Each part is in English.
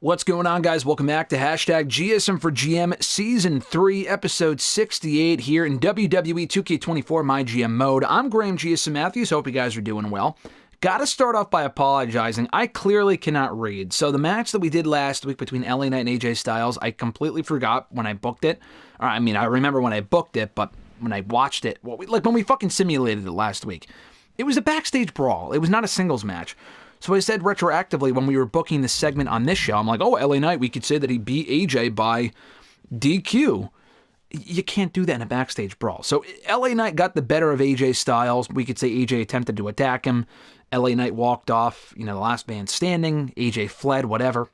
What's going on, guys? Welcome back to Hashtag GSM for GM Season 3, Episode 68 here in WWE 2K24 MyGM Mode. I'm Graham GSM Matthews. Hope you guys are doing well. Gotta start off by apologizing. I clearly cannot read. So the match that we did last week between LA Knight and AJ Styles, I completely forgot when I booked it. I remember when I booked it, but when I watched it, when we fucking simulated it last week, it was a backstage brawl. It was not a singles match. So I said retroactively when we were booking this segment on this show, I'm like, oh, LA Knight, we could say that he beat AJ by DQ. You can't do that in a backstage brawl. So LA Knight got the better of AJ Styles. We could say AJ attempted to attack him. LA Knight walked off, the last man standing. AJ fled, whatever.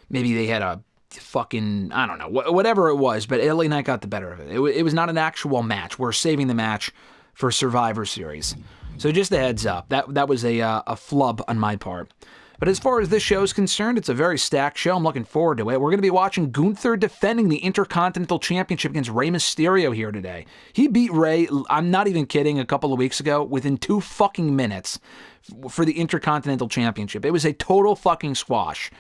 Maybe they had a fucking, I don't know, whatever it was, but LA Knight got the better of it. It was not an actual match. We're saving the match for Survivor Series. So just a heads up, that was a flub on my part. But as far as this show is concerned, it's a very stacked show. I'm looking forward to it. We're going to be watching Gunther defending the Intercontinental Championship against Rey Mysterio here today. He beat Rey, I'm not even kidding, a couple of weeks ago within 2 fucking minutes for the Intercontinental Championship. It was a total fucking squash.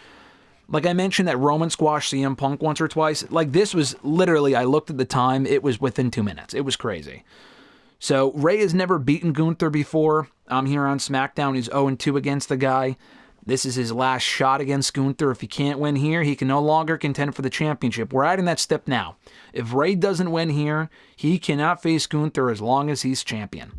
Like I mentioned that Roman squashed CM Punk once or twice. Like this was literally, I looked at the time, it was within 2 minutes. It was crazy. So Rey has never beaten Gunther before. Here on SmackDown, he's 0-2 against the guy. This is his last shot against Gunther. If he can't win here, he can no longer contend for the championship. We're adding that step now. If Rey doesn't win here, he cannot face Gunther as long as he's champion.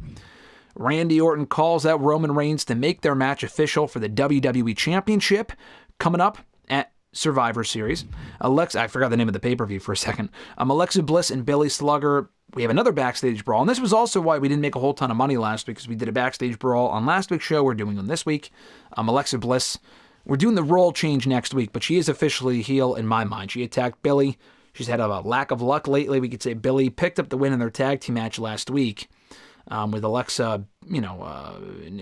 Randy Orton calls out Roman Reigns to make their match official for the WWE Championship coming up at Survivor Series. I forgot the name of the pay-per-view for a second. Alexa Bliss and Billy Slugger. We have another backstage brawl, and this was also why we didn't make a whole ton of money last week, because we did a backstage brawl on last week's show. We're doing them this week. Alexa Bliss, we're doing the role change next week, but she is officially heel in my mind. She attacked Billy. She's had a lack of luck lately. We could say Billy picked up the win in their tag team match last week with Alexa.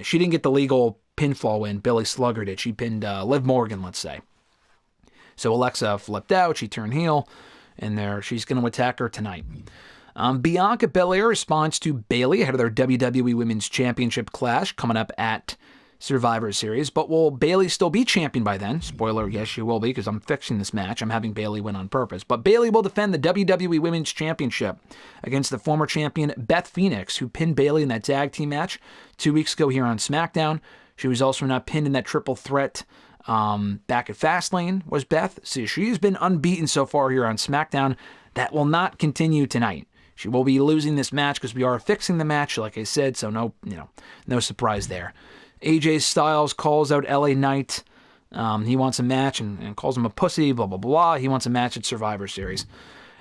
She didn't get the legal pinfall win. Billy Slugger did. She pinned Liv Morgan, let's say. So Alexa flipped out. She turned heel, and she's going to attack her tonight. Bianca Belair responds to Bayley ahead of their WWE Women's Championship clash coming up at Survivor Series. But will Bayley still be champion by then? Spoiler, yes, she will be, because I'm fixing this match. I'm having Bayley win on purpose. But Bayley will defend the WWE Women's Championship against the former champion Beth Phoenix, who pinned Bayley in that tag team match 2 weeks ago here on SmackDown. She was also not pinned in that triple threat back at Fastlane, was Beth. So she has been unbeaten so far here on SmackDown. That will not continue tonight. She will be losing this match because we are fixing the match, like I said, so no surprise there. AJ Styles calls out LA Knight. He wants a match and calls him a pussy, blah, blah, blah. He wants a match at Survivor Series.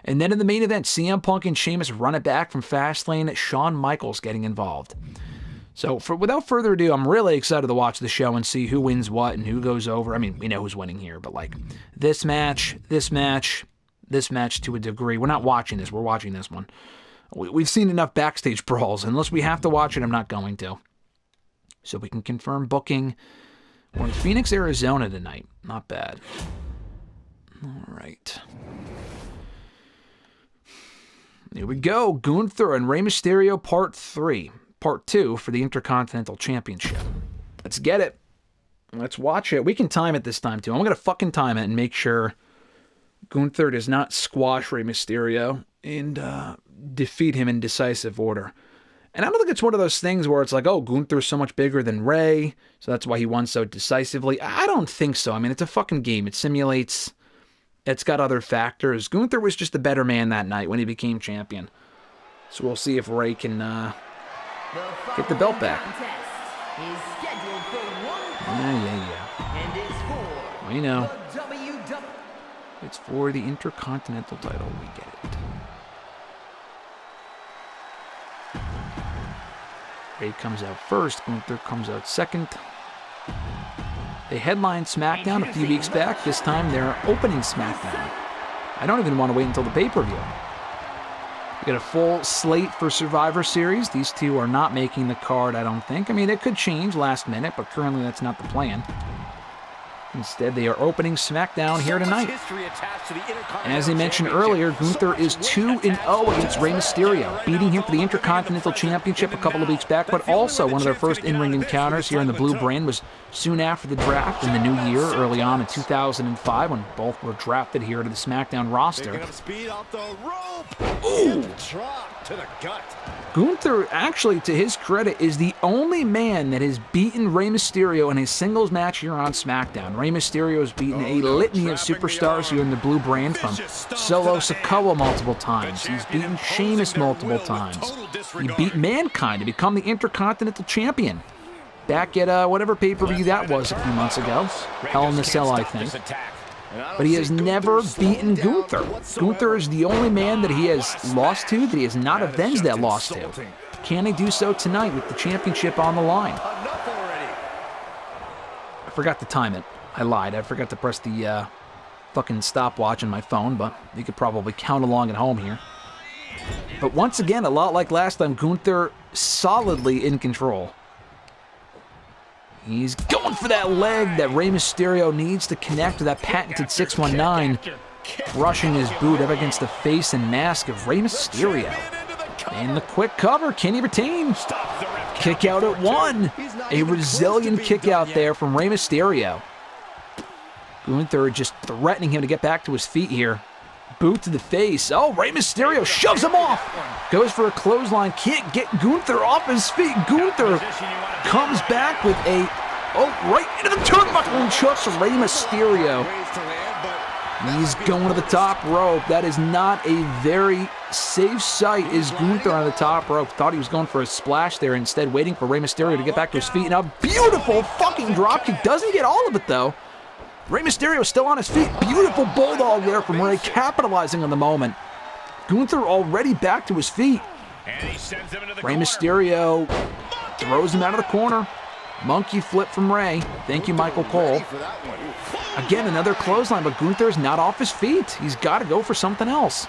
And then in the main event, CM Punk and Sheamus run it back from Fastlane, Shawn Michaels getting involved. So without further ado, I'm really excited to watch the show and see who wins what and who goes over. I mean, we know who's winning here, but like this match to a degree. We're not watching this. We're watching this one. We've seen enough backstage brawls. Unless we have to watch it, I'm not going to. So we can confirm booking. We're in Phoenix, Arizona tonight. Not bad. All right. Here we go. Gunther and Rey Mysterio Part 3. Part 2 for the Intercontinental Championship. Let's get it. Let's watch it. We can time it this time, too. I'm going to fucking time it and make sure Gunther does not squash Rey Mysterio and defeat him in decisive order. And I don't think it's one of those things where it's like, oh, Gunther's so much bigger than Rey, so that's why he won so decisively. I don't think so. I mean, it's a fucking game. It simulates. It's got other factors. Gunther was just a better man that night when he became champion. So we'll see if Rey can get the belt back. Yeah. We know. It's for the Intercontinental title. We get it. Rey comes out first. Gunther comes out second. They headlined SmackDown a few weeks back. This time they're opening SmackDown. I don't even want to wait until the pay-per-view. We got a full slate for Survivor Series. These two are not making the card, I don't think. I mean, it could change last minute, but currently that's not the plan. Instead, they are opening SmackDown here tonight. And as I mentioned earlier, Gunther is 2-0 against Rey Mysterio, beating him for the Intercontinental Championship a couple of weeks back, but also one of their first in-ring encounters here in the blue brand was soon after the draft in the new year, early on in 2005, when both were drafted here to the SmackDown roster. Ooh! Gunther, actually, to his credit, is the only man that has beaten Rey Mysterio in a singles match here on SmackDown. Rey Mysterio has beaten a litany of superstars here in the blue brand, from Solo Sikoa multiple times. He's beaten Sheamus multiple times. He beat Mankind to become the Intercontinental Champion back at whatever pay-per-view that was a few months ago. Hell in a Cell, I think. But he has never beaten Gunther. Gunther is the only man that he has lost to, that he has not avenged that loss to. Can he do so tonight with the championship on the line? I forgot to time it. I lied. I forgot to press the fucking stopwatch on my phone, but you could probably count along at home here. But once again, a lot like last time, Gunther solidly in control. He's going for that leg that Rey Mysterio needs to connect to that patented 619. Rushing his boot up against the face and mask of Rey Mysterio. And the quick cover, can he retain? Kick out at 1. A resilient kick out there from Rey Mysterio. Gunther just threatening him to get back to his feet here. Boot to the face. Oh, Rey Mysterio shoves him off. Goes for a clothesline. Can't get Gunther off his feet. Gunther comes back with a, right into the turnbuckle and chucks Rey Mysterio. He's going to the top rope. That is not a very safe sight. Is Gunther on the top rope? Thought he was going for a splash there, instead waiting for Rey Mysterio to get back to his feet. And a beautiful fucking dropkick. Doesn't get all of it, though. Rey Mysterio is still on his feet. Beautiful bulldog there from Rey, capitalizing on the moment. Gunther already back to his feet. Rey Mysterio throws him out of the corner. Monkey flip from Rey. Thank you, Michael Cole. Again, another clothesline, but Gunther's not off his feet. He's got to go for something else.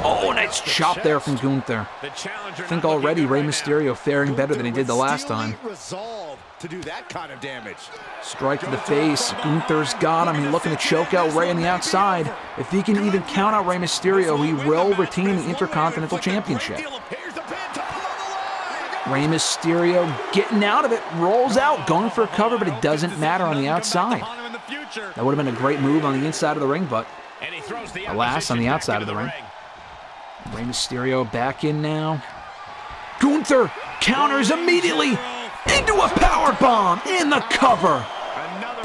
Oh, nice chop there from Gunther. I think already Rey Mysterio faring better than he did the last time. To do that kind of damage. Strike to the face. Gunther's got him. He's looking to choke out Rey on the outside. If he can even count out Rey Mysterio, he will retain the Intercontinental Championship. Rey Mysterio getting out of it, rolls out, going for a cover, but it doesn't matter on the outside. That would have been a great move on the inside of the ring, but alas, on the outside of the ring. Rey Mysterio back in now. Gunther counters immediately into a powerbomb in the cover.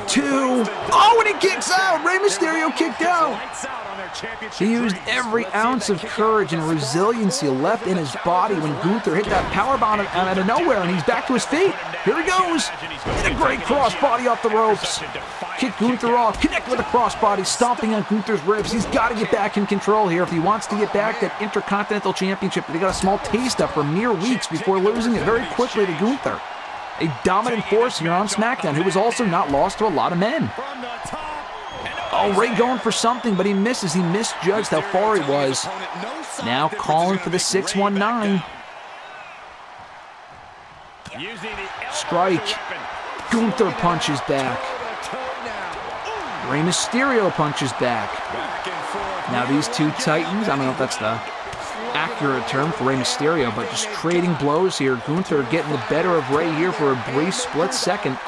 2. Oh, and he kicks out. Rey Mysterio kicked out. He used every ounce of courage and resiliency left in his body when Gunther hit that powerbomb out of nowhere, and he's back to his feet. Here he goes. And a great crossbody off the ropes. Kick Gunther off. Connect with a crossbody, stomping on Gunther's ribs. He's got to get back in control here if he wants to get back that Intercontinental Championship that he got a small taste of for mere weeks before losing it very quickly to Gunther. A dominant force here on SmackDown, who was also not lost to a lot of men. Oh, Rey going for something, but he misses. He misjudged how far he was. Now calling for the 619. Strike. Gunther punches back. Rey Mysterio punches back. Now these two titans, I don't know if that's the accurate term for Rey Mysterio, but just trading blows here. Gunther getting the better of Rey here for a brief split second.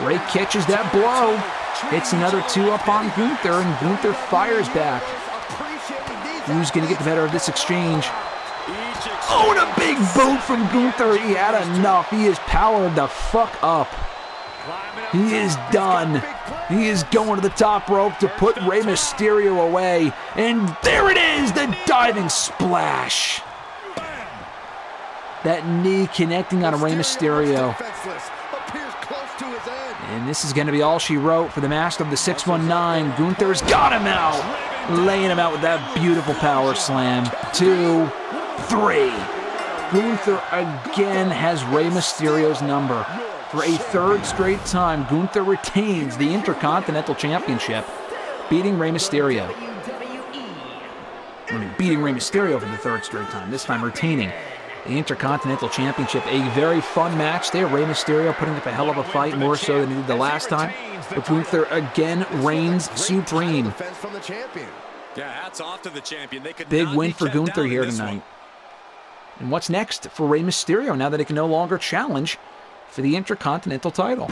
Rey catches that blow, hits another 2 up on Gunther, and Gunther fires back. Who's going to get the better of this exchange? Oh, and a big boot from Gunther. He had enough. He is powered the fuck up. He is done. He is going to the top rope to put Rey Mysterio away. And there it is, the diving splash. That knee connecting on Rey Mysterio. And this is going to be all she wrote for the master of the 619. Gunther's got him out. Laying him out with that beautiful power slam. 2, 3. Gunther again has Rey Mysterio's number. For a third straight time, Gunther retains the Intercontinental Championship, beating Rey Mysterio. Beating Rey Mysterio for the third straight time, this time retaining. the Intercontinental Championship. A very fun match there. Rey Mysterio putting up a hell of a fight, more so than he did the last time. But Gunther again reigns supreme. Yeah, hats off to the champion. Big win for Gunther here tonight. And what's next for Rey Mysterio now that he can no longer challenge for the Intercontinental title?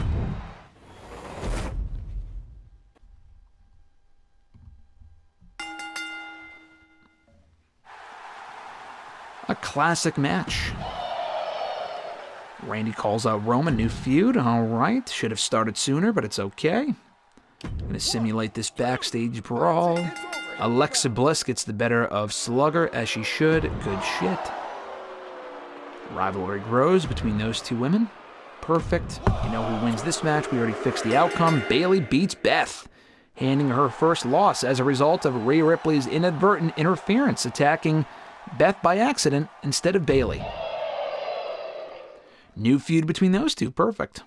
A classic match. Randy calls out Roman, new feud. All right, should have started sooner, but it's okay. Going to simulate this backstage brawl. Alexa Bliss gets the better of Slugger, as she should. Good shit. Rivalry grows between those two women. Perfect. You know who wins this match. We already fixed the outcome. Bayley beats Beth, handing her first loss as a result of Rhea Ripley's inadvertent interference, attacking Beth by accident instead of Bayley. New feud between those two. Perfect.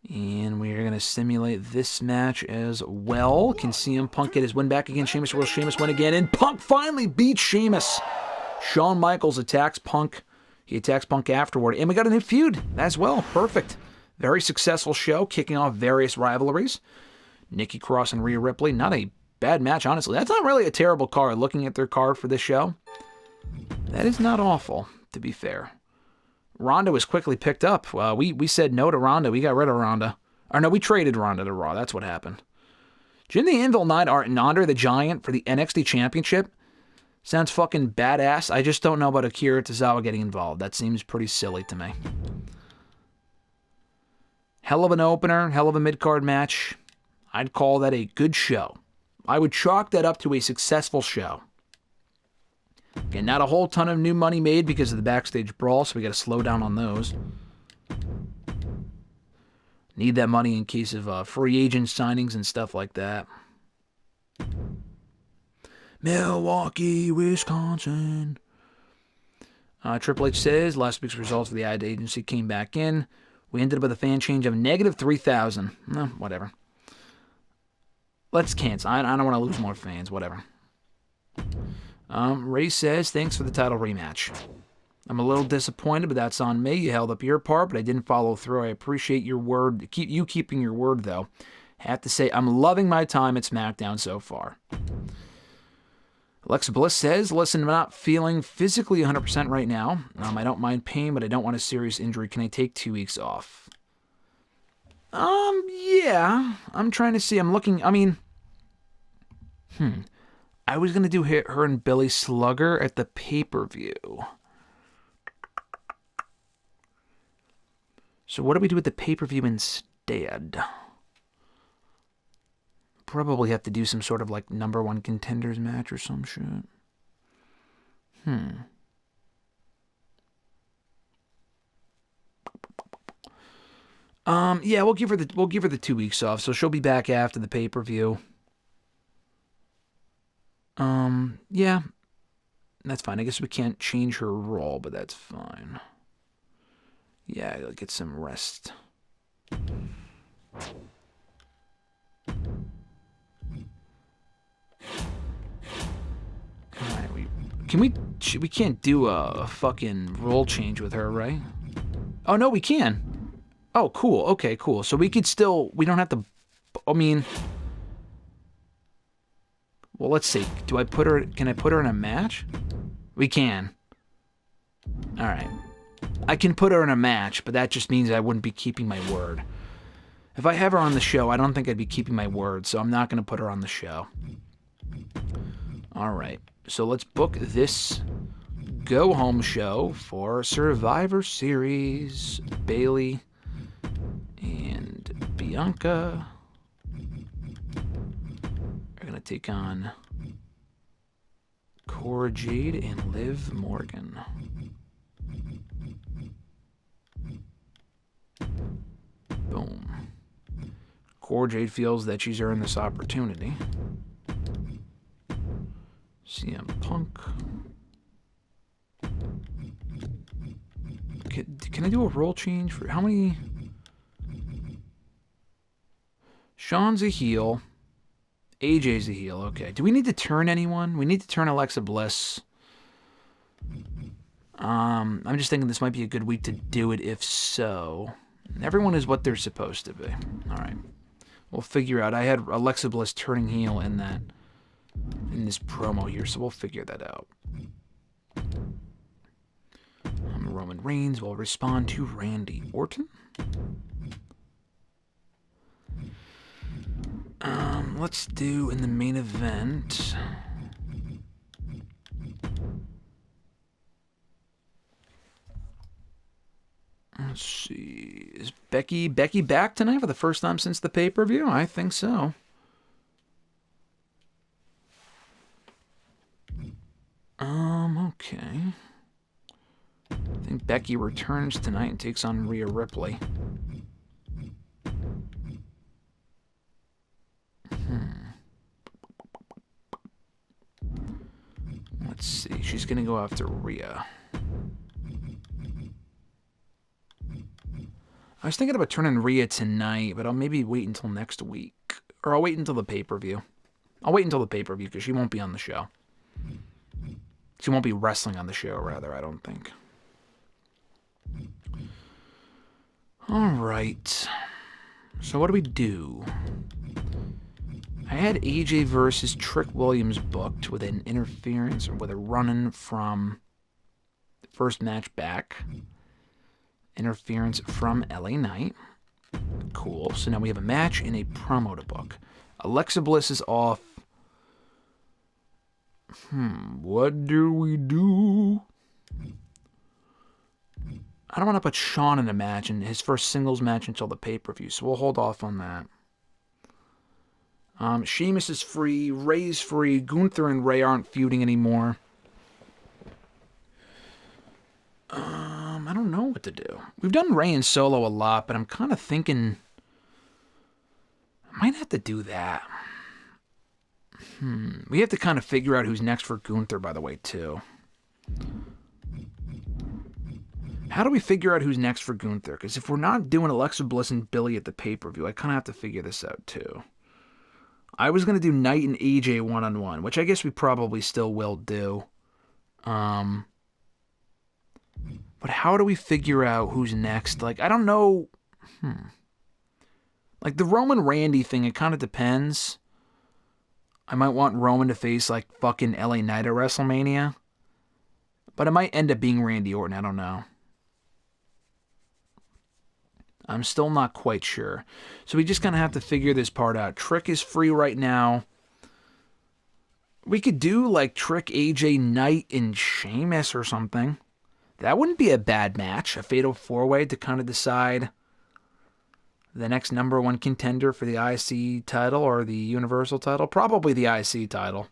And we are going to simulate this match as well. Can CM Punk get his win back against Sheamus? Will Sheamus win again? And Punk finally beats Sheamus. Shawn Michaels attacks Punk. He attacks Punk afterward. And we got a new feud as well. Perfect. Very successful show, kicking off various rivalries. Nikki Cross and Rhea Ripley. Not a bad match, honestly. That's not really a terrible card. Looking at their card for this show, that is not awful, to be fair. Ronda was quickly picked up. We said no to Ronda. We got rid of Ronda. Or no, we traded Ronda to Raw. That's what happened. Jim the Anvil Knight and Andre the Giant for the NXT Championship. Sounds fucking badass. I just don't know about Akira Tozawa getting involved. That seems pretty silly to me. Hell of an opener. Hell of a mid-card match. I'd call that a good show. I would chalk that up to a successful show. Again, not a whole ton of new money made because of the backstage brawl, so we got to slow down on those. Need that money in case of free agent signings and stuff like that. Milwaukee, Wisconsin. Triple H says last week's results for the ad agency came back in. We ended up with a fan change of negative 3,000. No, whatever. Let's cancel. I don't want to lose more fans. Whatever. Ray says, thanks for the title rematch. I'm a little disappointed, but that's on me. You held up your part, but I didn't follow through. I appreciate your word. You keeping your word, though. Have to say, I'm loving my time at SmackDown so far. Alexa Bliss says, listen, I'm not feeling physically 100% right now. I don't mind pain, but I don't want a serious injury. Can I take 2 weeks off? Yeah. I'm trying to see. I'm looking, I was going to do her and Billy Slugger at the pay-per-view. So what do we do with the pay-per-view instead? Probably have to do some sort of like number one contenders match or some shit. Yeah, we'll give her the 2 weeks off, so she'll be back after the pay-per-view. Yeah, that's fine. I guess we can't change her role, but that's fine. Yeah, I'll get some rest. Alright, we can't do a fucking role change with her, right? Oh, no, we can. Oh, cool. Okay, cool. So we don't have to, well, let's see. Can I put her in a match? We can. Alright. I can put her in a match, but that just means I wouldn't be keeping my word. If I have her on the show, I don't think I'd be keeping my word, so I'm not going to put her on the show. Alright. So let's book this go-home show for Survivor Series. Bayley and Bianca are going to take on Cora Jade and Liv Morgan. Boom. Cora Jade feels that she's earned this opportunity. CM Punk. Can I do a role change for how many? Sean's a heel. AJ's a heel. Okay. Do we need to turn anyone? We need to turn Alexa Bliss. I'm just thinking this might be a good week to do it if so. Everyone is what they're supposed to be. All right. We'll figure out. I had Alexa Bliss turning heel in this promo here, so we'll figure that out. Roman Reigns will respond to Randy Orton. Let's do in the main event. Let's see. Is Becky back tonight for the first time since the pay-per-view? I think so. Okay. I think Becky returns tonight and takes on Rhea Ripley. Let's see. She's going to go after Rhea. I was thinking about turning Rhea tonight, but I'll maybe wait until next week. Or I'll wait until the pay-per-view. I'll wait until the pay-per-view because she won't be on the show. She won't be wrestling on the show, rather, I don't think. All right. So what do we do? I had AJ versus Trick Williams booked with an interference or with a run-in from the first match back. Interference from LA Knight. Cool. So now we have a match and a promo to book. Alexa Bliss is off. What do we do? I don't want to put Shawn in a match in his first singles match until the pay-per-view, so we'll hold off on that. Sheamus is free. Rey's free. Gunther and Rey aren't feuding anymore. I don't know what to do. We've done Rey and Solo a lot, but I'm kind of thinking I might have to do that. We have to kind of figure out who's next for Gunther, by the way, too. How do we figure out who's next for Gunther? Because if we're not doing Alexa Bliss and Billy at the pay-per-view, I kind of have to figure this out, too. I was going to do Knight and AJ one-on-one, which I guess we probably still will do. But how do we figure out who's next? Like, I don't know. Like, the Roman Randy thing, it kind of depends. I might want Roman to face, like, fucking LA Knight at WrestleMania. But it might end up being Randy Orton. I don't know. I'm still not quite sure. So we just kind of have to figure this part out. Trick is free right now. We could do, like, Trick, AJ, Knight, and Sheamus or something. That wouldn't be a bad match. A fatal four-way to kind of decide the next number one contender for the IC title or the Universal title. Probably the IC title.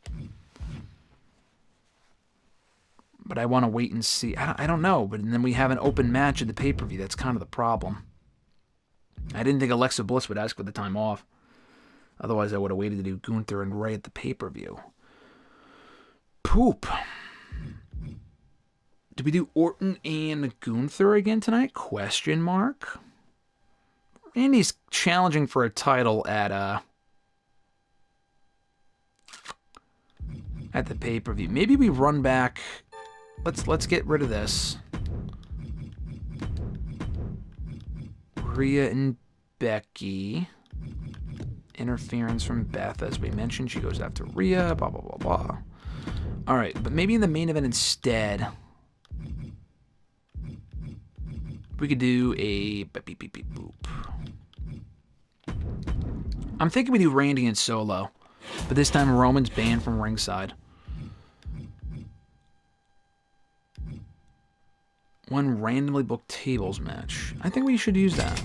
But I want to wait and see. I don't know. But then we have an open match at the pay-per-view. That's kind of the problem. I didn't think Alexa Bliss would ask for the time off. Otherwise, I would have waited to do Gunther and Rey at the pay-per-view. Poop. Do we do Orton and Gunther again tonight? Question mark. Randy's challenging for a title at the pay-per-view. Maybe we run back. Let's get rid of this. Rhea and Becky. Interference from Beth, as we mentioned. She goes after Rhea. Blah blah blah blah. All right, but maybe in the main event instead, we could do a beep beep beep boop. I'm thinking we do Randy and Solo, but this time Roman's banned from ringside. One randomly booked tables match. I think we should use that.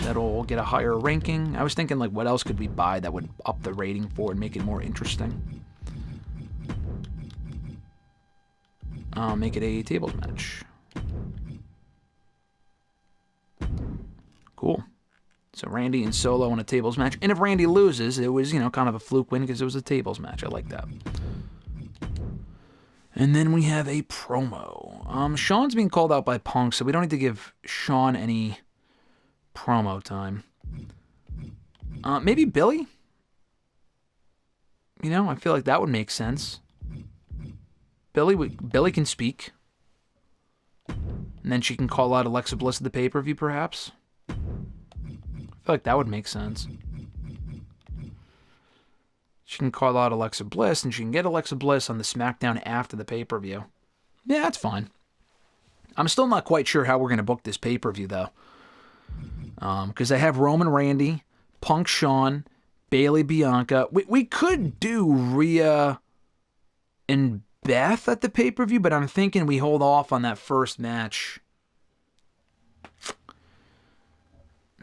That'll get a higher ranking. I was thinking, like, what else could we buy that would up the rating for and make it more interesting? Make it a tables match. Cool. So Randy and Solo in a tables match. And if Randy loses, it was, kind of a fluke win because it was a tables match. I like that. And then we have a promo. Shawn's being called out by Punk, so we don't need to give Shawn any promo time. Maybe Billy? I feel like that would make sense. Billy can speak. And then she can call out Alexa Bliss at the pay-per-view, perhaps. I feel like that would make sense. She can call out Alexa Bliss, and she can get Alexa Bliss on the SmackDown after the pay-per-view. Yeah, that's fine. I'm still not quite sure how we're going to book this pay-per-view, though. Because I have Roman Randy, Punk Shawn, Bayley Bianca. We could do Rhea and Beth at the pay-per-view, but I'm thinking we hold off on that first match.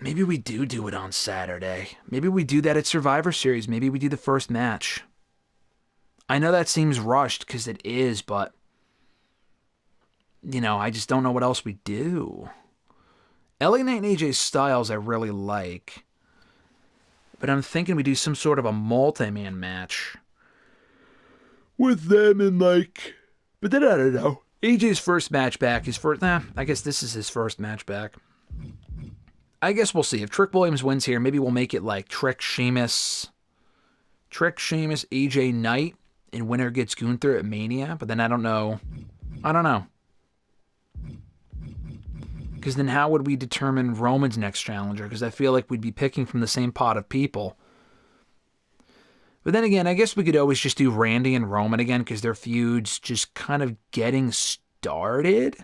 Maybe we do it on Saturday. Maybe we do that at Survivor Series. Maybe we do the first match. I know that seems rushed, because it is, but, I just don't know what else we do. LA Knight and AJ Styles I really like, but I'm thinking we do some sort of a multi-man match with them and but then I don't know. AJ's first match back, I guess this is his first match back. I guess we'll see. If Trick Williams wins here, maybe we'll make it like Trick, Sheamus, AJ Knight, and winner gets Gunther at Mania, but then I don't know. Because then how would we determine Roman's next challenger? Because I feel like we'd be picking from the same pot of people. But then again, I guess we could always just do Randy and Roman again, because their feud's just kind of getting started.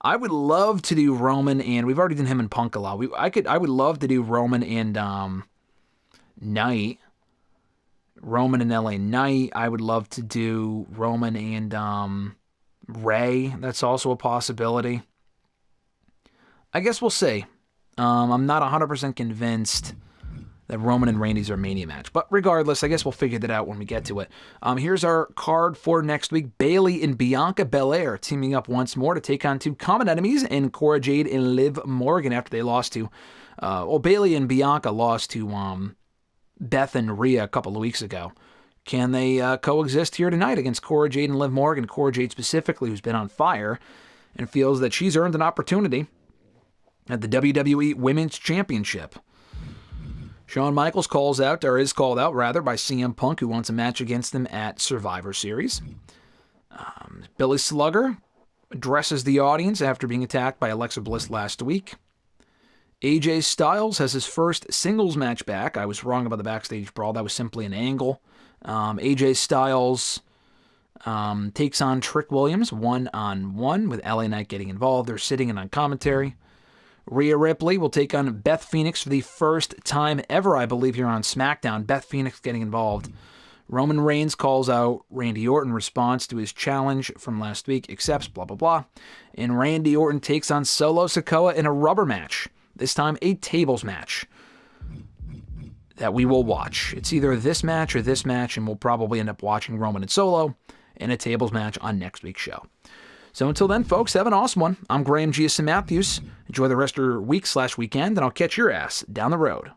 I would love to do Roman, and we've already done him and Punk a lot. I would love to do Roman and Knight. Roman and LA Knight. I would love to do Roman and Rey. That's also a possibility. I guess we'll see. I'm not 100% convinced that Roman and Randy's our Mania match. But regardless, I guess we'll figure that out when we get to it. Here's our card for next week. Bayley and Bianca Belair teaming up once more to take on two common enemies in Cora Jade and Liv Morgan after they lost to... Bayley and Bianca lost to Beth and Rhea a couple of weeks ago. Can they coexist here tonight against Cora Jade and Liv Morgan? Cora Jade specifically, who's been on fire and feels that she's earned an opportunity at the WWE Women's Championship. Shawn Michaels is called out by CM Punk, who wants a match against him at Survivor Series. Billy Slugger addresses the audience after being attacked by Alexa Bliss last week. AJ Styles has his first singles match back. I was wrong about the backstage brawl. That was simply an angle. AJ Styles takes on Trick Williams one-on-one with LA Knight getting involved. They're sitting in on commentary. Rhea Ripley will take on Beth Phoenix for the first time ever, I believe, here on SmackDown. Beth Phoenix getting involved. Roman Reigns calls out Randy Orton in response to his challenge from last week, accepts, blah, blah, blah. And Randy Orton takes on Solo Sikoa in a rubber match. This time, a tables match that we will watch. It's either this match or this match, and we'll probably end up watching Roman and Solo in a tables match on next week's show. So until then, folks, have an awesome one. I'm Graham G.S. Matthews. Enjoy the rest of your week/weekend, and I'll catch your ass down the road.